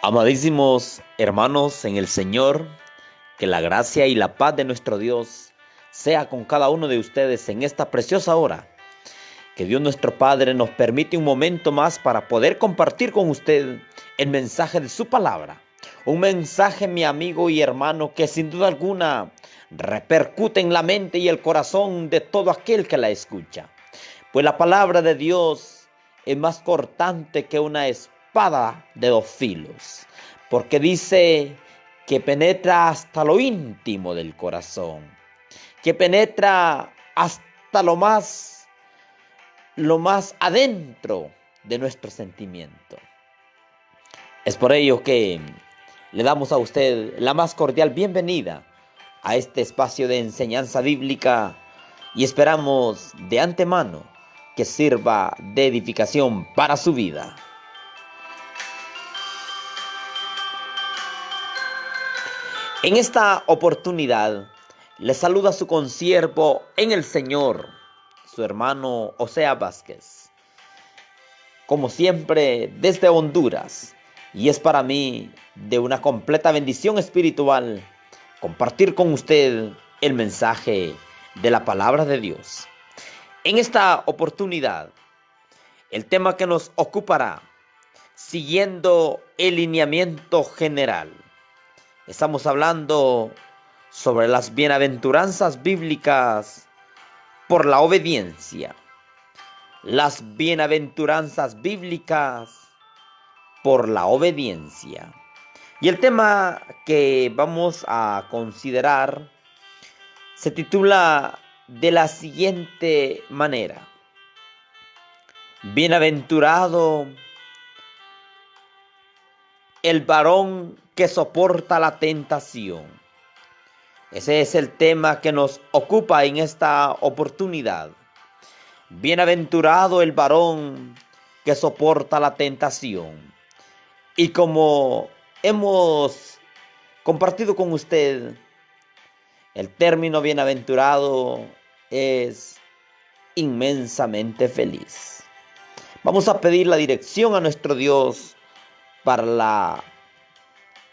Amadísimos hermanos en el Señor, que la gracia y la paz de nuestro Dios sea con cada uno de ustedes en esta preciosa hora. Que Dios nuestro Padre nos permite un momento más para poder compartir con usted el mensaje de su palabra. Un mensaje, mi amigo y hermano, que sin duda alguna repercute en la mente y el corazón de todo aquel que la escucha. Pues la palabra de Dios es más cortante que una espada de dos filos, porque dice que penetra hasta lo íntimo del corazón, que penetra hasta lo más adentro de nuestro sentimiento. Es por ello que le damos a usted la más cordial bienvenida a este espacio de enseñanza bíblica y esperamos de antemano que sirva de edificación para su vida. En esta oportunidad le saluda su consiervo en el Señor, su hermano Osea Vázquez, como siempre desde Honduras, y es para mí de una completa bendición espiritual compartir con usted el mensaje de la palabra de Dios. En esta oportunidad, el tema que nos ocupará, siguiendo el lineamiento general. Estamos hablando sobre las bienaventuranzas bíblicas por la obediencia. Las bienaventuranzas bíblicas por la obediencia. Y el tema que vamos a considerar se titula de la siguiente manera: Bienaventurado el varón que soporta la tentación. Ese es el tema que nos ocupa en esta oportunidad. Bienaventurado el varón que soporta la tentación. Y como hemos compartido con usted, el término bienaventurado es inmensamente feliz. Vamos a pedir la dirección a nuestro Dios para la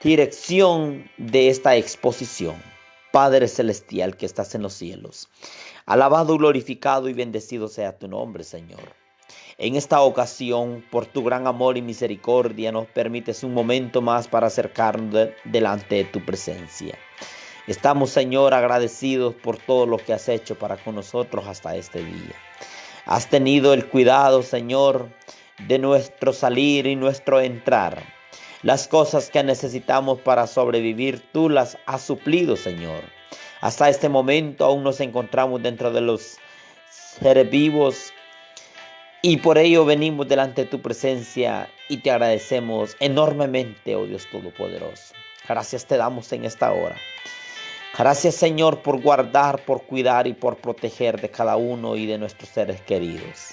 dirección de esta exposición. Padre celestial que estás en los cielos, alabado, glorificado y bendecido sea tu nombre, Señor. En esta ocasión, por tu gran amor y misericordia, nos permites un momento más para acercarnos delante de tu presencia. Estamos, Señor, agradecidos por todo lo que has hecho para con nosotros hasta este día. Has tenido el cuidado, Señor, de nuestro salir y nuestro entrar. Las cosas que necesitamos para sobrevivir, tú las has suplido, Señor. Hasta este momento aún nos encontramos dentro de los seres vivos y por ello venimos delante de tu presencia y te agradecemos enormemente, oh Dios Todopoderoso. Gracias te damos en esta hora. Gracias, Señor, por guardar, por cuidar y por proteger de cada uno y de nuestros seres queridos.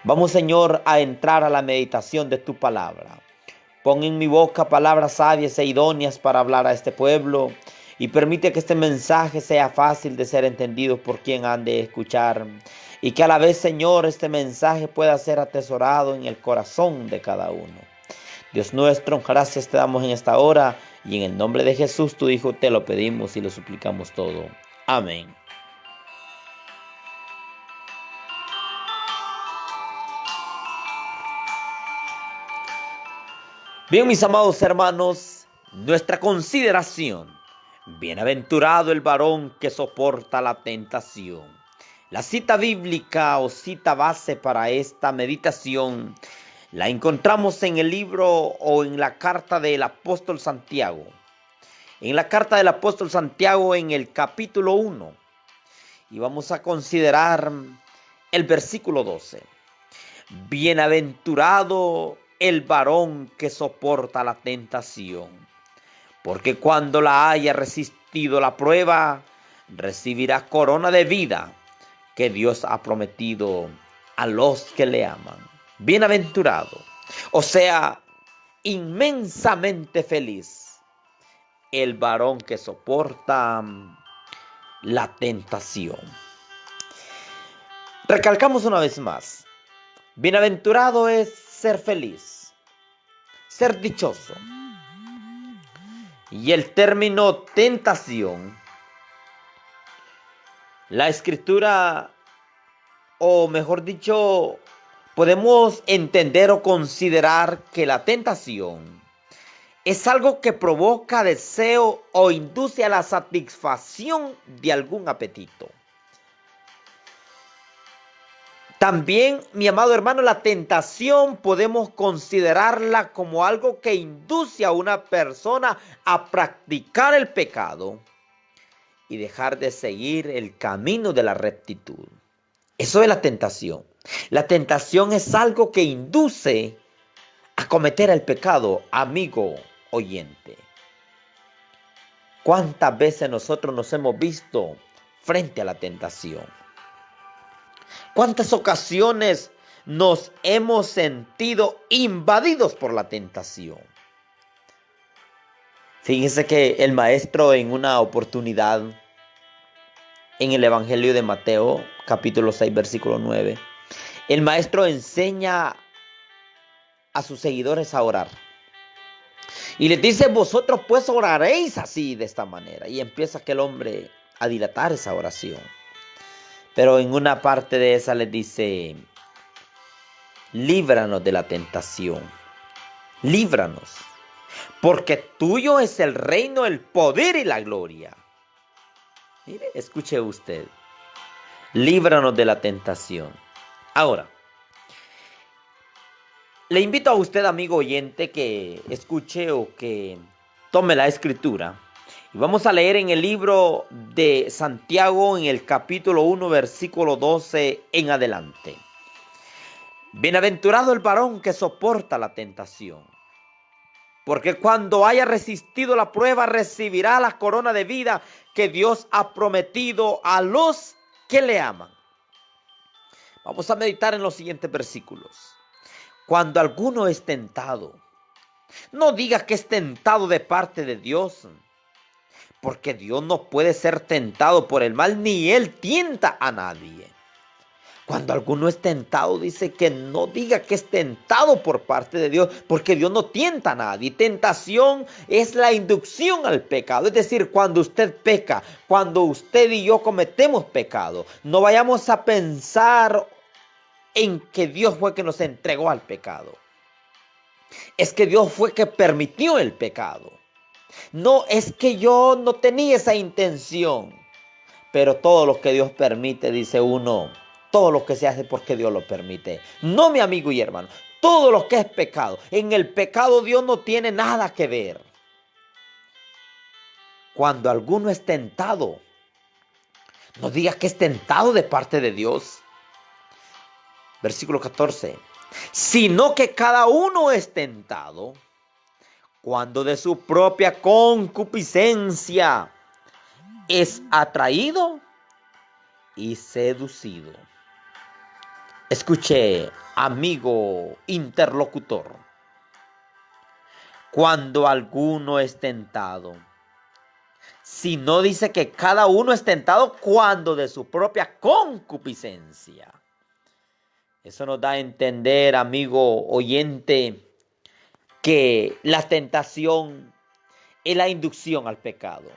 Vamos, Señor, a entrar a la meditación de tu palabra. Pon en mi boca palabras sabias e idóneas para hablar a este pueblo y permite que este mensaje sea fácil de ser entendido por quien han de escuchar y que a la vez, Señor, este mensaje pueda ser atesorado en el corazón de cada uno. Dios nuestro, gracias te damos en esta hora y en el nombre de Jesús, tu Hijo, te lo pedimos y lo suplicamos todo. Amén. Bien, mis amados hermanos, nuestra consideración. Bienaventurado el varón que soporta la tentación. La cita bíblica o cita base para esta meditación la encontramos en el libro o en la carta del apóstol Santiago. En la carta del apóstol Santiago en el capítulo 1. Y vamos a considerar el versículo 12. Bienaventurado el varón que soporta la tentación, porque cuando la haya resistido la prueba, recibirá corona de vida que Dios ha prometido a los que le aman. Bienaventurado, o sea, inmensamente feliz, el varón que soporta la tentación. Recalcamos una vez más, bienaventurado es ser feliz, ser dichoso. Y el término tentación, la escritura, o mejor dicho, podemos entender o considerar que la tentación es algo que provoca deseo o induce a la satisfacción de algún apetito. También, mi amado hermano, la tentación podemos considerarla como algo que induce a una persona a practicar el pecado y dejar de seguir el camino de la rectitud. Eso es la tentación. La tentación es algo que induce a cometer el pecado, amigo oyente. ¿Cuántas veces nosotros nos hemos visto frente a la tentación? ¿Cuántas ocasiones nos hemos sentido invadidos por la tentación? Fíjense que el maestro en una oportunidad en el Evangelio de Mateo, capítulo 6, versículo 9, el maestro enseña a sus seguidores a orar. Y les dice, vosotros pues oraréis así, de esta manera. Y empieza aquel hombre a dilatar esa oración. Pero en una parte de esa les dice, líbranos de la tentación. Líbranos. Porque tuyo es el reino, el poder y la gloria. Mire, escuche usted. Líbranos de la tentación. Ahora, le invito a usted, amigo oyente, que escuche o que tome la escritura. Y vamos a leer en el libro de Santiago, en el capítulo 1, versículo 12 en adelante. Bienaventurado el varón que soporta la tentación, porque cuando haya resistido la prueba, recibirá la corona de vida que Dios ha prometido a los que le aman. Vamos a meditar en los siguientes versículos. Cuando alguno es tentado, no diga que es tentado de parte de Dios, porque Dios no puede ser tentado por el mal, ni Él tienta a nadie. Cuando alguno es tentado, dice que no diga que es tentado por parte de Dios, porque Dios no tienta a nadie. Tentación es la inducción al pecado, es decir, cuando usted peca, cuando usted y yo cometemos pecado, no vayamos a pensar en que Dios fue que nos entregó al pecado. Es que Dios fue que permitió el pecado. No, es que yo no tenía esa intención. Pero todo lo que Dios permite, dice uno, todo lo que se hace porque Dios lo permite. No, mi amigo y hermano, todo lo que es pecado. En el pecado Dios no tiene nada que ver. Cuando alguno es tentado, no diga que es tentado de parte de Dios. Versículo 14. Sino que cada uno es tentado cuando de su propia concupiscencia es atraído y seducido. Escuche, amigo interlocutor. Cuando alguno es tentado, si no dice que cada uno es tentado cuando de su propia concupiscencia. Eso nos da a entender, amigo oyente, que la tentación es la inducción al pecado.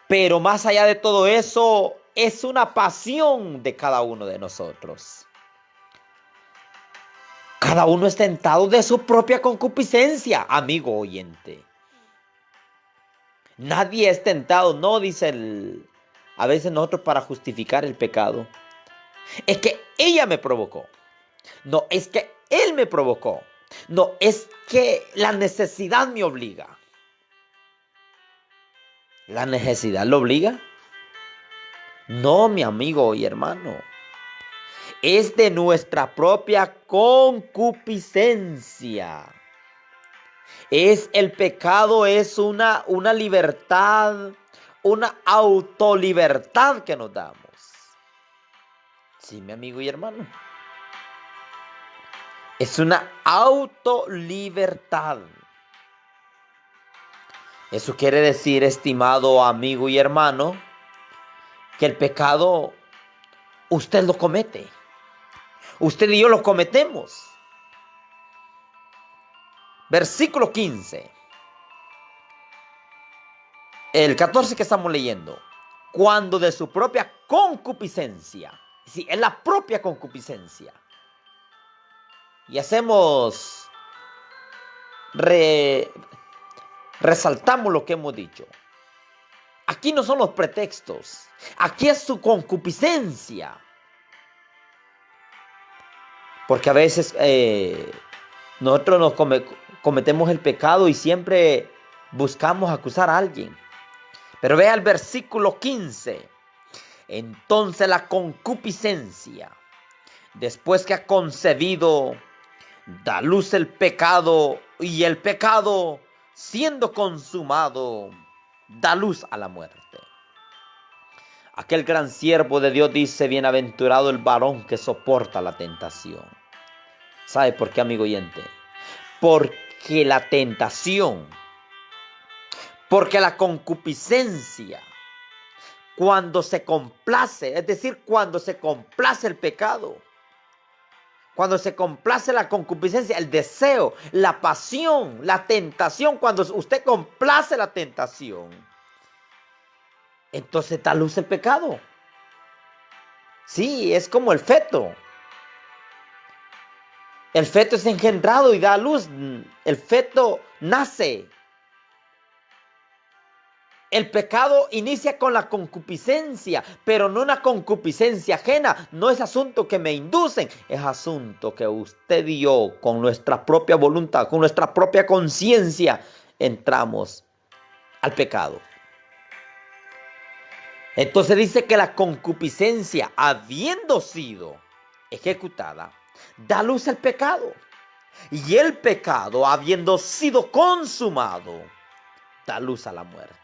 Pero más allá de todo eso, es una pasión de cada uno de nosotros. Cada uno es tentado de su propia concupiscencia, amigo oyente. Nadie es tentado, no dice a veces nosotros para justificar el pecado. Es que ella me provocó. No, es que él me provocó. No, es que la necesidad me obliga. ¿La necesidad lo obliga? No, mi amigo y hermano. Es de nuestra propia concupiscencia. El pecado es una libertad, una autolibertad que nos damos. Sí, mi amigo y hermano. Es una autolibertad. Eso quiere decir, estimado amigo y hermano, que el pecado usted lo comete. Usted y yo lo cometemos. Versículo 15. El 14 que estamos leyendo. Cuando de su propia concupiscencia. Sí, es la propia concupiscencia. Y resaltamos lo que hemos dicho. Aquí no son los pretextos. Aquí es su concupiscencia. Porque a veces nosotros cometemos el pecado y siempre buscamos acusar a alguien. Pero vea el versículo 15. Entonces la concupiscencia, después que ha concebido, da luz el pecado, y el pecado, siendo consumado, da luz a la muerte. Aquel gran siervo de Dios dice: bienaventurado el varón que soporta la tentación. ¿Sabe por qué, amigo oyente? Porque la tentación, porque la concupiscencia, cuando se complace, es decir, cuando se complace el pecado, cuando se complace la concupiscencia, el deseo, la pasión, la tentación, cuando usted complace la tentación, entonces da luz el pecado. Sí, es como el feto. El feto es engendrado y da luz. El feto nace. El pecado inicia con la concupiscencia, pero no una concupiscencia ajena. No es asunto que me inducen, es asunto que usted y yo, con nuestra propia voluntad, con nuestra propia conciencia, entramos al pecado. Entonces dice que la concupiscencia, habiendo sido ejecutada, da luz al pecado. Y el pecado, habiendo sido consumado, da luz a la muerte.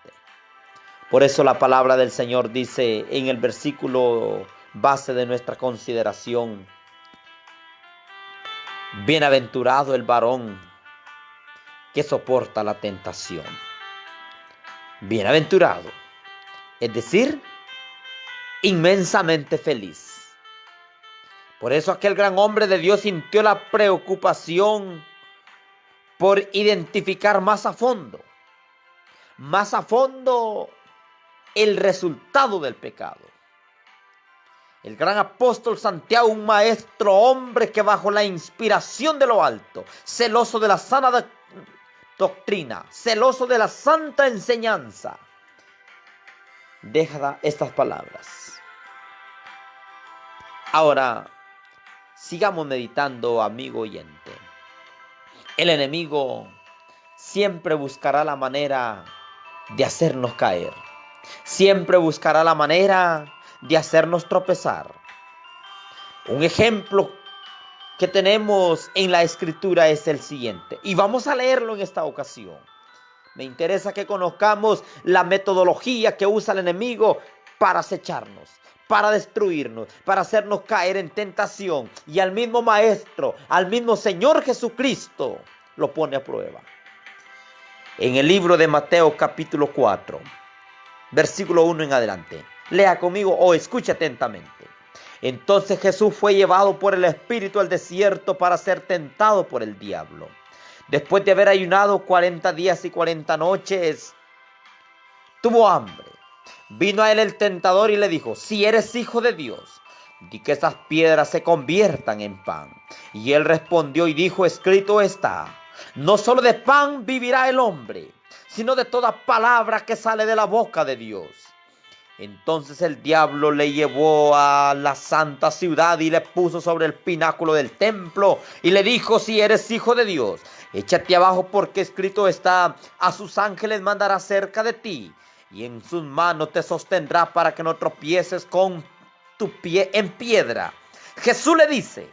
Por eso la palabra del Señor dice en el versículo base de nuestra consideración: bienaventurado el varón que soporta la tentación. Bienaventurado, es decir, inmensamente feliz. Por eso aquel gran hombre de Dios sintió la preocupación por identificar más a fondo el resultado del pecado. El gran apóstol Santiago, un maestro hombre que bajo la inspiración de lo alto, celoso de la sana doctrina, celoso de la santa enseñanza, deja estas palabras. Ahora, sigamos meditando, amigo oyente. El enemigo siempre buscará la manera de hacernos caer. Siempre buscará la manera de hacernos tropezar. Un ejemplo que tenemos en la escritura es el siguiente, y vamos a leerlo en esta ocasión. Me interesa que conozcamos la metodología que usa el enemigo para acecharnos, para destruirnos, para hacernos caer en tentación, y al mismo Maestro, al mismo Señor Jesucristo, lo pone a prueba. En el libro de Mateo capítulo 4, versículo 1 en adelante. Lea conmigo o escuche atentamente. Entonces Jesús fue llevado por el Espíritu al desierto para ser tentado por el diablo. Después de haber ayunado 40 días y 40 noches, tuvo hambre. Vino a él el tentador y le dijo: si eres hijo de Dios, di que esas piedras se conviertan en pan. Y él respondió y dijo: escrito está, no solo de pan vivirá el hombre, sino de toda palabra que sale de la boca de Dios. Entonces el diablo le llevó a la santa ciudad y le puso sobre el pináculo del templo y le dijo: si eres hijo de Dios, échate abajo, porque escrito está, a sus ángeles mandará cerca de ti, y en sus manos te sostendrá para que no tropieces con tu pie en piedra. Jesús le dice: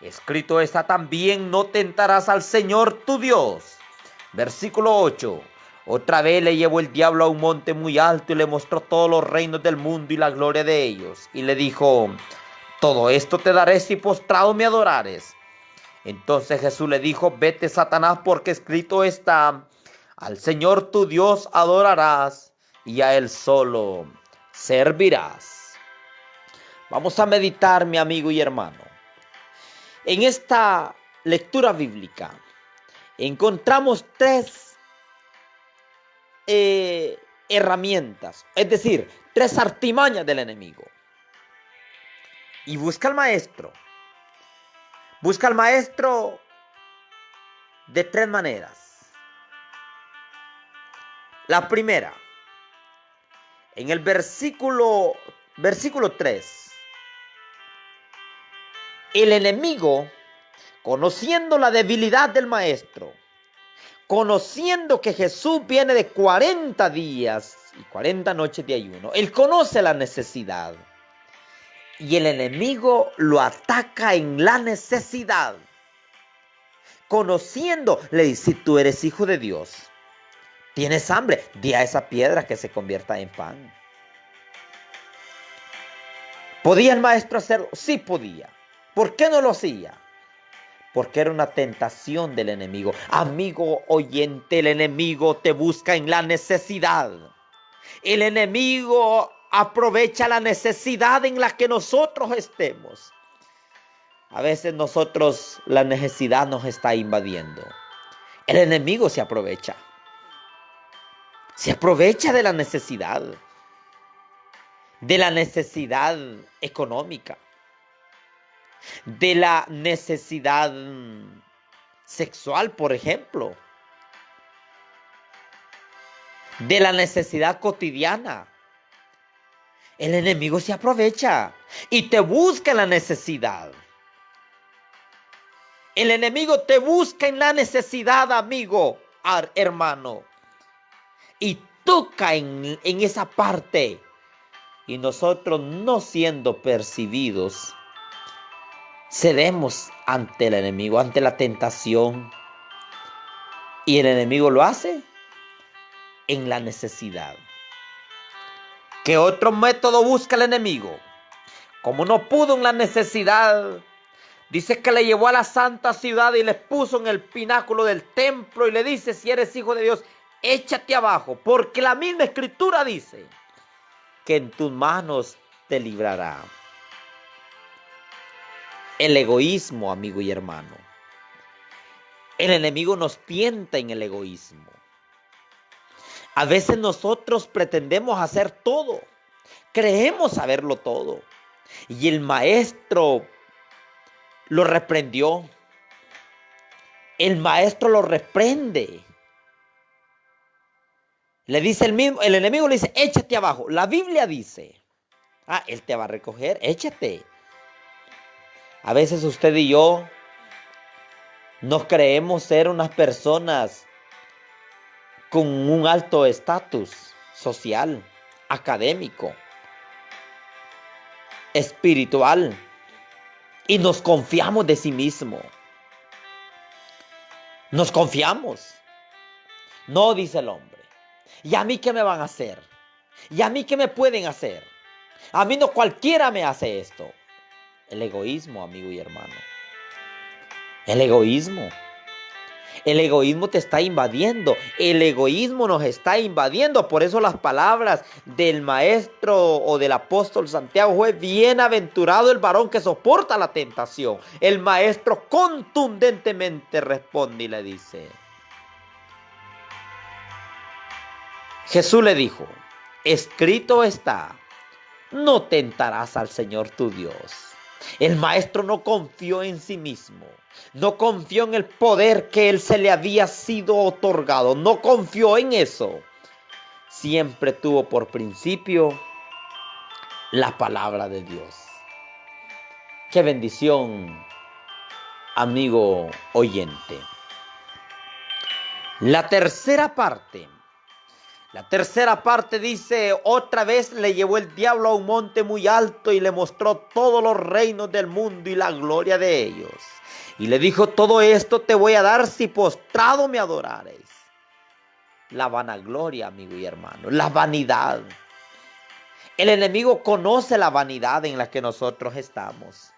escrito está también, no tentarás al Señor tu Dios. Versículo 8. Otra vez le llevó el diablo a un monte muy alto y le mostró todos los reinos del mundo y la gloria de ellos. Y le dijo: todo esto te daré si postrado me adorares. Entonces Jesús le dijo: vete, Satanás, porque escrito está, al Señor tu Dios adorarás y a Él solo servirás. Vamos a meditar, mi amigo y hermano. En esta lectura bíblica encontramos tres herramientas, es decir, 3 artimañas del enemigo. Y busca al maestro. Busca al maestro de 3 maneras. La primera, en el versículo 3, el enemigo, conociendo la debilidad del maestro, conociendo que Jesús viene de 40 días y 40 noches de ayuno, él conoce la necesidad. Y el enemigo lo ataca en la necesidad. Conociendo, le dice, si tú eres hijo de Dios, tienes hambre, di a esa piedra que se convierta en pan. ¿Podía el maestro hacerlo? Sí podía. ¿Por qué no lo hacía? Porque era una tentación del enemigo. Amigo oyente, el enemigo te busca en la necesidad. El enemigo aprovecha la necesidad en la que nosotros estemos. A veces nosotros, la necesidad nos está invadiendo. El enemigo se aprovecha. Se aprovecha de la necesidad. De la necesidad económica. De la necesidad sexual, por ejemplo. De la necesidad cotidiana. El enemigo se aprovecha y te busca en la necesidad. El enemigo te busca en la necesidad, amigo, hermano. Y toca en esa parte. Y nosotros, no siendo percibidos, cedemos ante el enemigo, ante la tentación. Y el enemigo lo hace en la necesidad. ¿Qué otro método busca el enemigo? Como no pudo en la necesidad, dice que le llevó a la santa ciudad y le puso en el pináculo del templo y le dice, si eres hijo de Dios, échate abajo, porque la misma escritura dice que en tus manos te librará. El egoísmo, amigo y hermano. El enemigo nos tienta en el egoísmo. A veces nosotros pretendemos hacer todo, creemos saberlo todo. Y el maestro lo reprendió. El maestro lo reprende. Le dice el enemigo le dice, échate abajo. La Biblia dice, él te va a recoger, échate. A veces usted y yo nos creemos ser unas personas con un alto estatus social, académico, espiritual, y nos confiamos de sí mismo. Nos confiamos. No, dice el hombre. ¿Y a mí qué me van a hacer? ¿Y a mí qué me pueden hacer? A mí no cualquiera me hace esto. El egoísmo, amigo y hermano. El egoísmo. El egoísmo te está invadiendo. El egoísmo nos está invadiendo. Por eso las palabras del maestro o del apóstol Santiago fue bienaventurado el varón que soporta la tentación. El maestro contundentemente responde y le dice. Jesús le dijo, escrito está, no tentarás al Señor tu Dios. El maestro no confió en sí mismo, no confió en el poder que él se le había sido otorgado, no confió en eso. Siempre tuvo por principio la palabra de Dios. Qué bendición, amigo oyente. La tercera parte dice, otra vez le llevó el diablo a un monte muy alto y le mostró todos los reinos del mundo y la gloria de ellos. Y le dijo, todo esto te voy a dar si postrado me adorares. La vanagloria, amigo y hermano, la vanidad. El enemigo conoce la vanidad en la que nosotros estamos.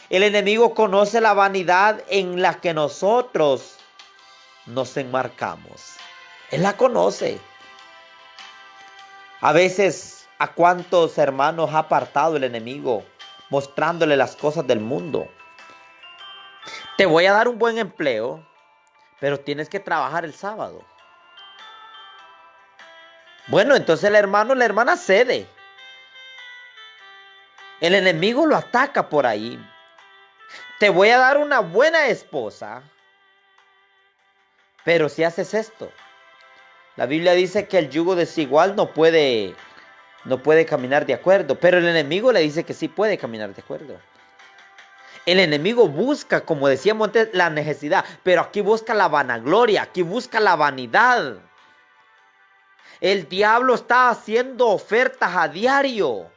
El enemigo conoce la vanidad en la que nosotros nos enmarcamos. Él la conoce. A veces, ¿a cuántos hermanos ha apartado el enemigo mostrándole las cosas del mundo? Te voy a dar un buen empleo, pero tienes que trabajar el sábado. Bueno, entonces el hermano, la hermana cede. El enemigo lo ataca por ahí. Te voy a dar una buena esposa, pero si haces esto. La Biblia dice que el yugo desigual no puede caminar de acuerdo, pero el enemigo le dice que sí puede caminar de acuerdo. El enemigo busca, como decíamos antes, la necesidad, pero aquí busca la vanagloria, aquí busca la vanidad. El diablo está haciendo ofertas a diario.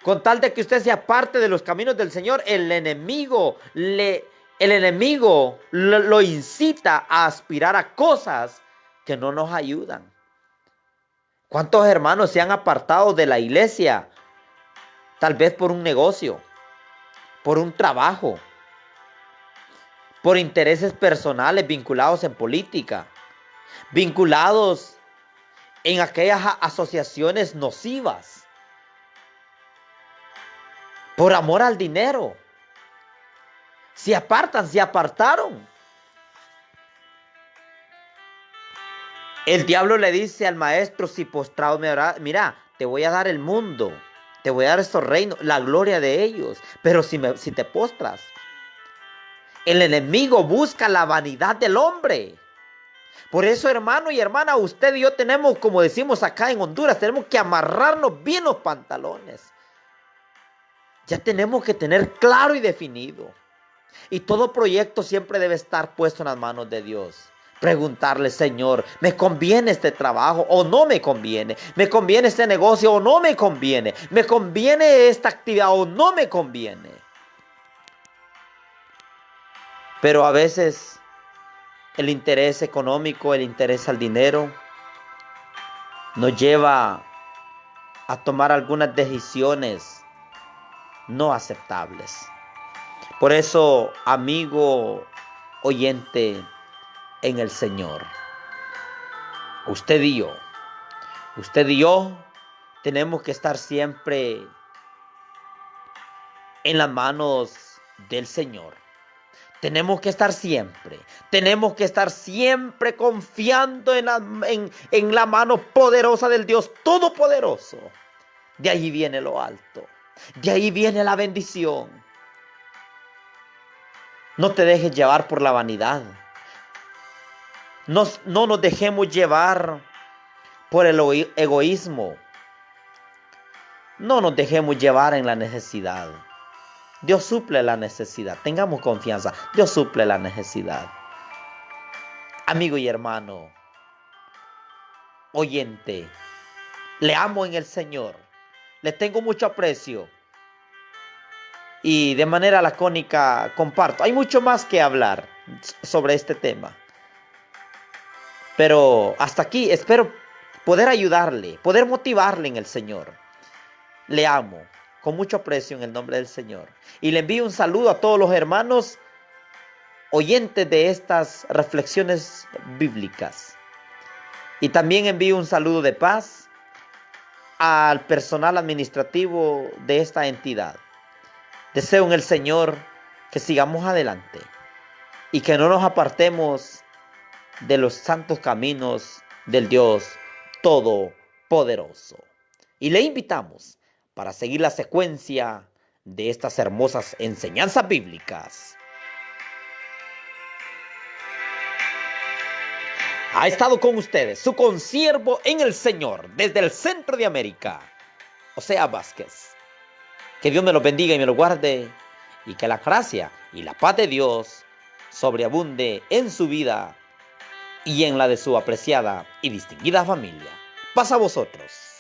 Con tal de que usted sea parte de los caminos del Señor, el enemigo lo incita a aspirar a cosas que no nos ayudan. ¿Cuántos hermanos se han apartado de la iglesia? Tal vez por un negocio, por un trabajo, por intereses personales vinculados en política, vinculados en aquellas asociaciones nocivas, por amor al dinero. Se apartaron. El diablo le dice al maestro, si postrado me hará, mira, te voy a dar el mundo, te voy a dar estos reinos, la gloria de ellos, pero si te postras. El enemigo busca la vanidad del hombre. Por eso, hermano y hermana, usted y yo tenemos, como decimos acá en Honduras, tenemos que amarrarnos bien los pantalones. Ya tenemos que tener claro y definido. Y todo proyecto siempre debe estar puesto en las manos de Dios. Preguntarle, Señor, ¿me conviene este trabajo o no me conviene? ¿Me conviene este negocio o no me conviene? ¿Me conviene esta actividad o no me conviene? Pero a veces el interés económico, el interés al dinero, nos lleva a tomar algunas decisiones no aceptables. Por eso, amigo oyente en el Señor, usted y yo tenemos que estar siempre en las manos del Señor. Tenemos que estar siempre confiando en la mano poderosa del Dios Todopoderoso. De ahí viene lo alto, de ahí viene la bendición. No te dejes llevar por la vanidad. No nos dejemos llevar por el egoísmo. No nos dejemos llevar en la necesidad. Dios suple la necesidad. Tengamos confianza. Dios suple la necesidad. Amigo y hermano, oyente, le amo en el Señor. Le tengo mucho aprecio. Y de manera lacónica comparto. Hay mucho más que hablar sobre este tema. Pero hasta aquí espero poder ayudarle, poder motivarle en el Señor. Le amo con mucho aprecio en el nombre del Señor. Y le envío un saludo a todos los hermanos oyentes de estas reflexiones bíblicas. Y también envío un saludo de paz al personal administrativo de esta entidad. Deseo en el Señor que sigamos adelante y que no nos apartemos de los santos caminos del Dios Todopoderoso. Y le invitamos para seguir la secuencia de estas hermosas enseñanzas bíblicas. Ha estado con ustedes su consiervo en el Señor desde el centro de América, Osea Vázquez. Que Dios me lo bendiga y me lo guarde, y que la gracia y la paz de Dios sobreabunde en su vida y en la de su apreciada y distinguida familia. Paz a vosotros.